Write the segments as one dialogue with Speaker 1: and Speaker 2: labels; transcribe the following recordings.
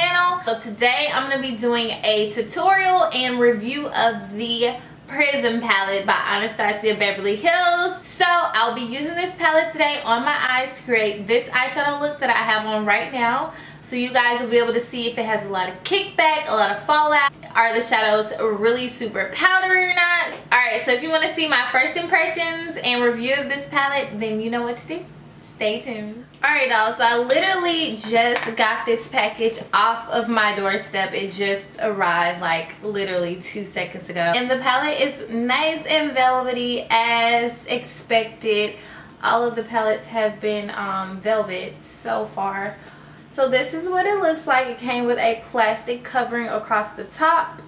Speaker 1: channel. So today I'm going to be doing a tutorial and review of the PRISM palette by Anastasia Beverlyhills. So I'll be using this palette today on my eyes to create this eyeshadow look that I have on right now. So you guys will be able to see if it has a lot of kickback, a lot of fallout. Are the shadows really super powdery or not? Alright, so if you want to see my first impressions and review of this palette, then you know what to do. Stay tuned. Alright y'all, so I literally just got this package off of my doorstep. It just arrived like literally 2 seconds ago. And the palette is nice and velvety as expected. All of the palettes have been velvet so far. So this is what it looks like. It came with a plastic covering across the top.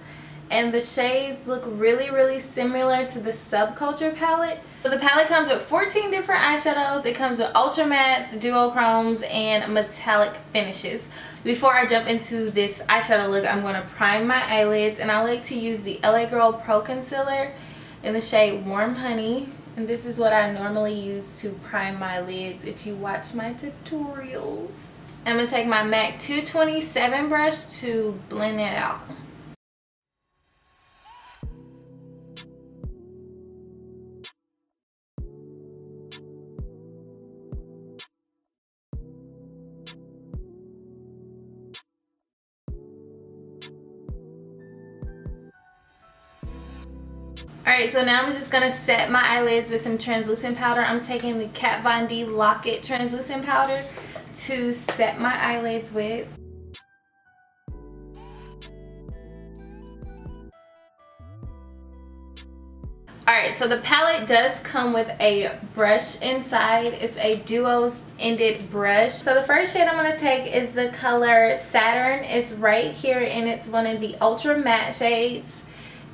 Speaker 1: And the shades look really similar to the Subculture palette. So the palette comes with 14 different eyeshadows. It comes with ultra mattes, duochromes, and metallic finishes. Before I jump into this eyeshadow look, I'm going to prime my eyelids. And I like to use the Lagirl Pro Concealer in the shade Warm Honey. And this is what I normally use to prime my lids if you watch my tutorials. I'm going to take my MAC 227 brush to blend it out. Alright, so now I'm just going to set my eyelids with some translucent powder. I'm taking the Katvon D Locket translucent powder to set my eyelids with. Alright, so the palette does come with a brush inside. It's a duo ended brush. So the first shade I'm going to take is the color Saturn. It's right here and it's one of the ultra matte shades.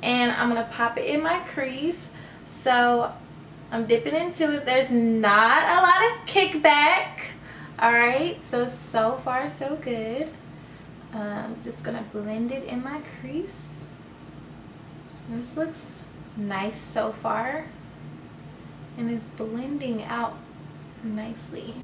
Speaker 1: And I'm going to pop it in my crease. So I'm dipping into it. There's not a lot of kickback. Alright, so far so good. I'm just going to blend it in my crease. This looks nice so far. And it's blending out nicely.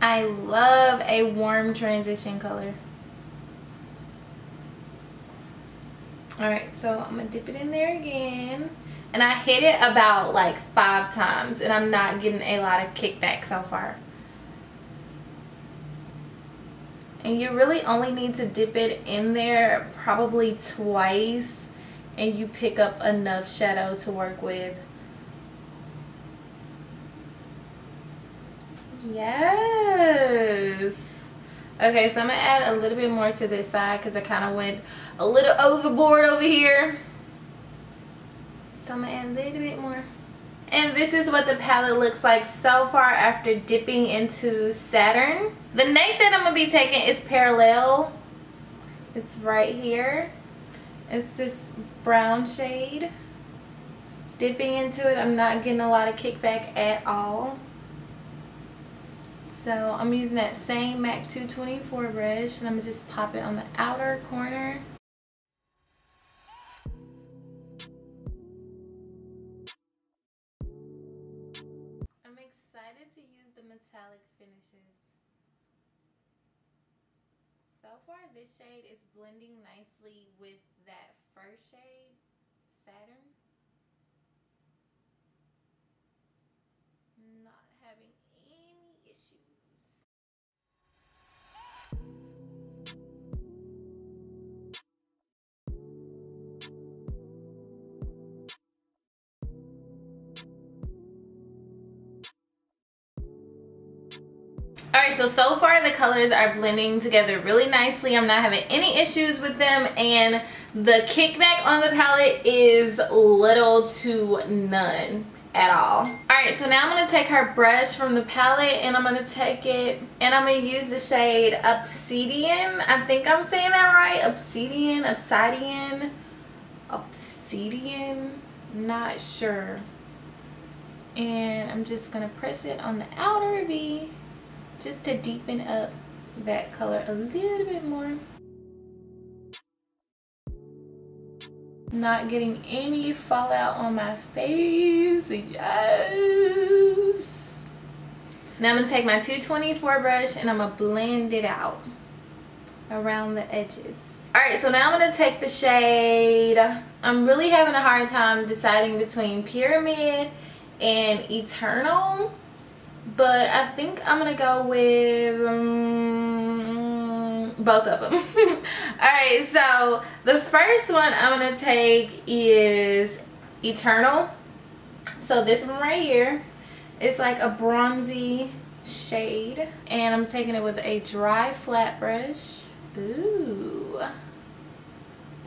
Speaker 1: I love a warm transition color. Alright, so I'm going to dip it in there again. And I hit it about like 5 times. And I'm not getting a lot of kickback so far. And you really only need to dip it in there probably twice. And you pick up enough shadow to work with. Yes. Okay, so I'm going to add a little bit more to this side because I kind of went a little overboard over here. So I'm going to add a little bit more. And this is what the palette looks like so far after dipping into Saturn. The next shade I'm going to be taking is Parallel. It's right here. It's this brown shade. Dipping into it, I'm not getting a lot of kickback at all. So I'm using that same MAC 224 brush and I'm going to just pop it on the outer corner. I'm excited to use the metallic finishes. So far this shade is blending nicely with that first shade, Saturn. Not having any issues. Alright, so far the colors are blending together really nicely. I'm not having any issues with them, and the kickback on the palette is little to none at all. Alright, so now I'm going to take her brush from the palette and I'm going to take it and I'm going to use the shade Obsidian. I think I'm saying that right. Obsidian, not sure. And I'm just going to press it on the outer V just to deepen up that color a little bit more. Not getting any fallout on my face. Yes. Now I'm going to take my 224 brush and I'm going to blend it out around the edges. Alright, so now I'm going to take the shade. I'm really having a hard time deciding between Pyramid and Eternal. But I think I'm going to go with both of them. Alright, so the first one I'm going to take is Eternal. So this one right here. It's like a bronzy shade. And I'm taking it with a dry flat brush. Ooh.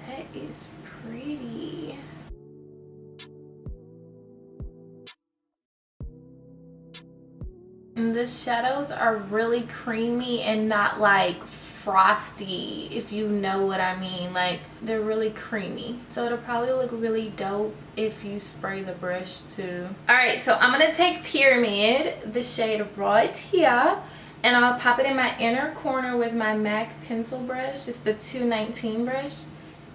Speaker 1: That is pretty. And the shadows are really creamy and not like frosty, if you know what I mean. Like, they're really creamy, so it'll probably look really dope if you spray the brush too. Alright, so I'm gonna take Pyramid, the shade right here, and I'll pop it in my inner corner with my MAC pencil brush. It's the 219 brush,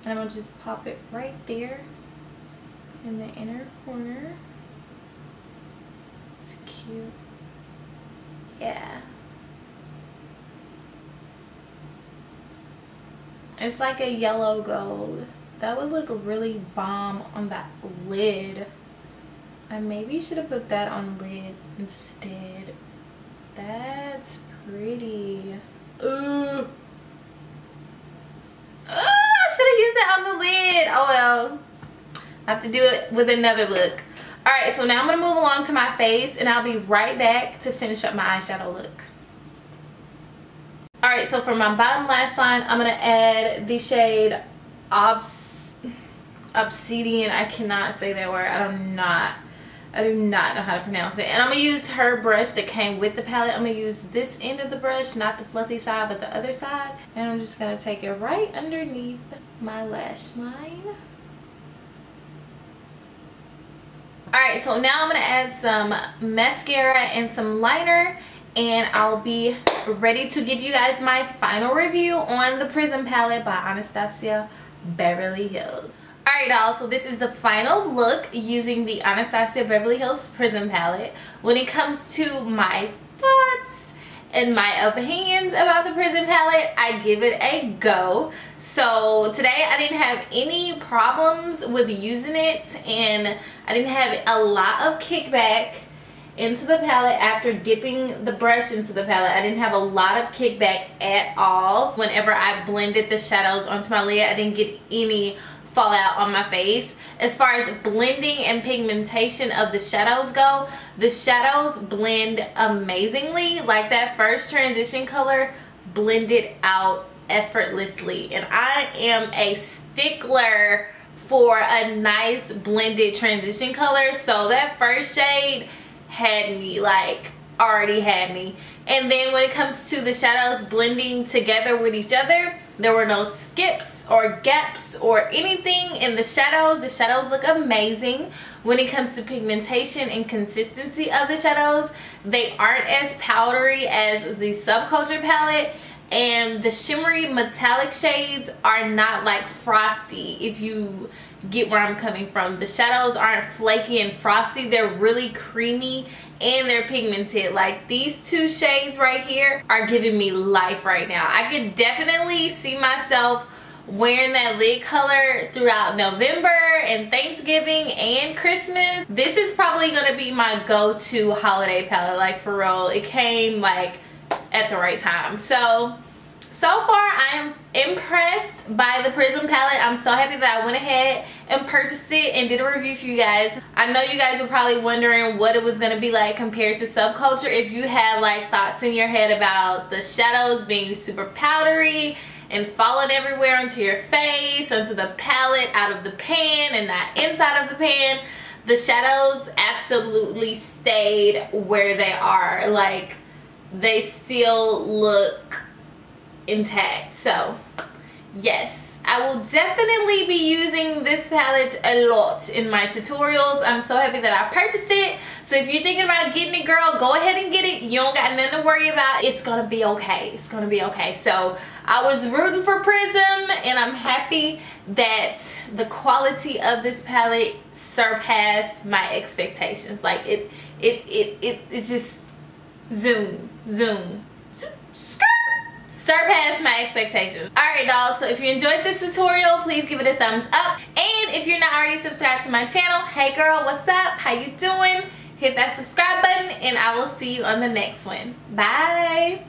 Speaker 1: and I'm gonna just pop it right there in the inner corner. It's cute. Yeah. It's like a yellow gold. That would look really bomb on that lid. I maybe should have put that on lid instead. That's pretty. Ooh. I should have used that on the lid. Oh well. I have to do it with another look. Alright, so now I'm going to move along to my face and I'll be right back to finish up my eyeshadow look. Alright, so for my bottom lash line, I'm going to add the shade Obsidian. I cannot say that word. I do not know how to pronounce it. And I'm going to use her brush that came with the palette. I'm going to use this end of the brush, not the fluffy side, but the other side. And I'm just going to take it right underneath my lash line. Alright, so now I'm going to add some mascara and some liner, and I'll be ready to give you guys my final review on the Prism palette by Anastasia Beverlyhills. Alright y'all, so this is the final look using the Anastasia Beverlyhills Prism palette. When it comes to my thoughts and my opinions about the Prism palette, I give it a go. So today I didn't have any problems with using it, and I didn't have a lot of kickback into the palette after dipping the brush into the palette. I didn't have a lot of kickback at all. Whenever I blended the shadows onto my lid, I didn't get any fallout on my face. As far as blending and pigmentation of the shadows go, the shadows blend amazingly. Like that first transition color blended out effortlessly, and I am a stickler for a nice blended transition color. So that first shade had me, like, already had me. And then when it comes to the shadows blending together with each other, there were no skips or gaps or anything in the shadows. The shadows look amazing. When it comes to pigmentation and consistency of the shadows, they aren't as powdery as the Subculture palette, and the shimmery metallic shades are not like frosty, if you get where I'm coming from. The shadows aren't flaky and frosty. They're really creamy and they're pigmented. Like these two shades right here are giving me life right now. I could definitely see myself wearing that lid color throughout November and Thanksgiving and Christmas. This is probably gonna be my go-to holiday palette, like for real. It came like at the right time. So far I am impressed by the Prism palette. I'm so happy that I went ahead and purchased it and did a review for you guys. I know you guys were probably wondering what it was going to be like compared to Subculture. If you had like thoughts in your head about the shadows being super powdery and falling everywhere onto your face, onto the palette, out of the pan and not inside of the pan, the shadows absolutely stayed where they are. Like, they still look intact. So yes, I will definitely be using this palette a lot in my tutorials. I'm so happy that I purchased it So if you're thinking about getting it, girl, go ahead and get it. You don't got nothing to worry about. It's gonna be okay. It's gonna be okay. So I was rooting for Prism, and I'm happy that the quality of this palette surpassed my expectations. Like it's just zoom, surpassed my expectations. Alright, dolls, so if you enjoyed this tutorial, please give it a thumbs up. And if you're not already subscribed to my channel, hey girl, what's up? How you doing? Hit that subscribe button, and I will see you on the next one. Bye.